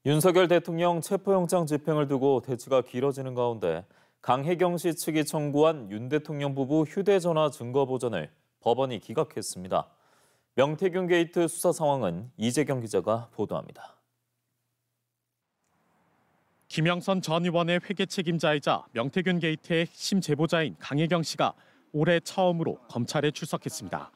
윤석열 대통령 체포영장 집행을 두고 대치가 길어지는 가운데 강혜경 씨 측이 청구한 윤 대통령 부부 휴대전화 증거 보전을 법원이 기각했습니다. 명태균 게이트 수사 상황은 이재경 기자가 보도합니다. 김영선 전 의원의 회계 책임자이자 명태균 게이트의 핵심 제보자인 강혜경 씨가 올해 처음으로 검찰에 출석했습니다.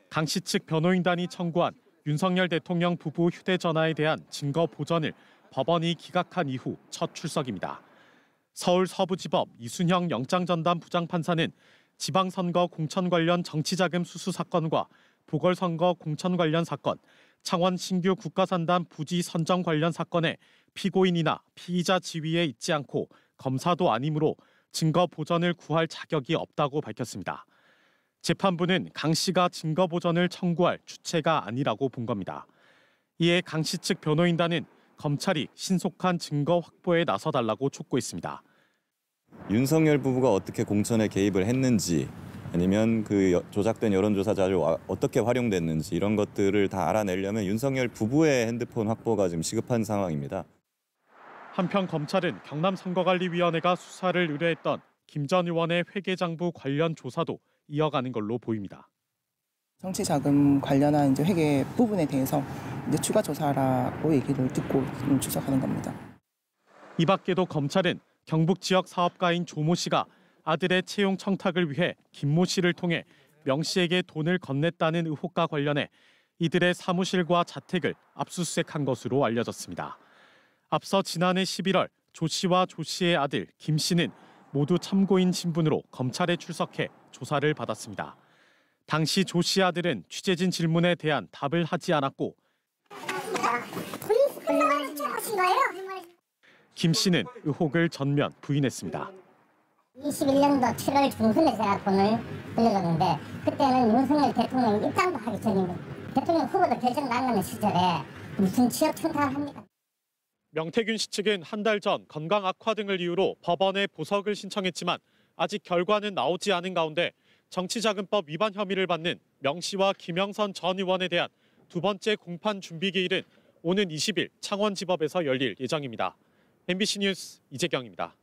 강 씨 측 변호인단이 청구한 윤석열 대통령 부부 휴대전화에 대한 증거 보전을 법원이 기각한 이후 첫 출석입니다. 서울 서부지법 이순형 영장전담 부장판사는 지방선거 공천 관련 정치자금 수수 사건과 보궐선거 공천 관련 사건, 창원 신규 국가산단 부지 선정 관련 사건에 피고인이나 피의자 지위에 있지 않고 검사도 아니므로 증거 보전을 구할 자격이 없다고 밝혔습니다. 재판부는 강 씨가 증거 보전을 청구할 주체가 아니라고 본 겁니다. 이에 강 씨 측 변호인단은 검찰이 신속한 증거 확보에 나서달라고 촉구했습니다. 윤석열 부부가 어떻게 공천에 개입을 했는지 아니면 그 조작된 여론조사 자료가 어떻게 활용됐는지 이런 것들을 다 알아내려면 윤석열 부부의 핸드폰 확보가 지금 시급한 상황입니다. 한편 검찰은 경남선거관리위원회가 수사를 의뢰했던 김 전 의원의 회계장부 관련 조사도 이어가는 걸로 보입니다. 정치자금 관련한 회계 부분에 대해서 추가 조사라고 얘기를 듣고 출석하는 겁니다. 이 밖에도 검찰은 경북 지역 사업가인 조모 씨가 아들의 채용 청탁을 위해 김모 씨를 통해 명 씨에게 돈을 건넸다는 의혹과 관련해 이들의 사무실과 자택을 압수수색한 것으로 알려졌습니다. 앞서 지난해 11월 조 씨와 조 씨의 아들 김 씨는 모두 참고인 신분으로 검찰에 출석해 조사를 받았습니다. 당시 조 씨 아들은 취재진 질문에 대한 답을 하지 않았고 김 씨는 의혹을 전면 부인했습니다. 21년도 7월 중순에 제가 돈을 빌려줬는데 그때는 윤석열 대통령 입당도 하기 전입니다. 대통령 후보도 결정 나가는 시절에 무슨 취업 청탁을 합니까? 명태균 씨 측은 한 달 전 건강 악화 등을 이유로 법원에 보석을 신청했지만 아직 결과는 나오지 않은 가운데 정치자금법 위반 혐의를 받는 명 씨와 김영선 전 의원에 대한 두 번째 공판 준비 기일은 오는 20일 창원지법에서 열릴 예정입니다. MBC 뉴스 이재경입니다.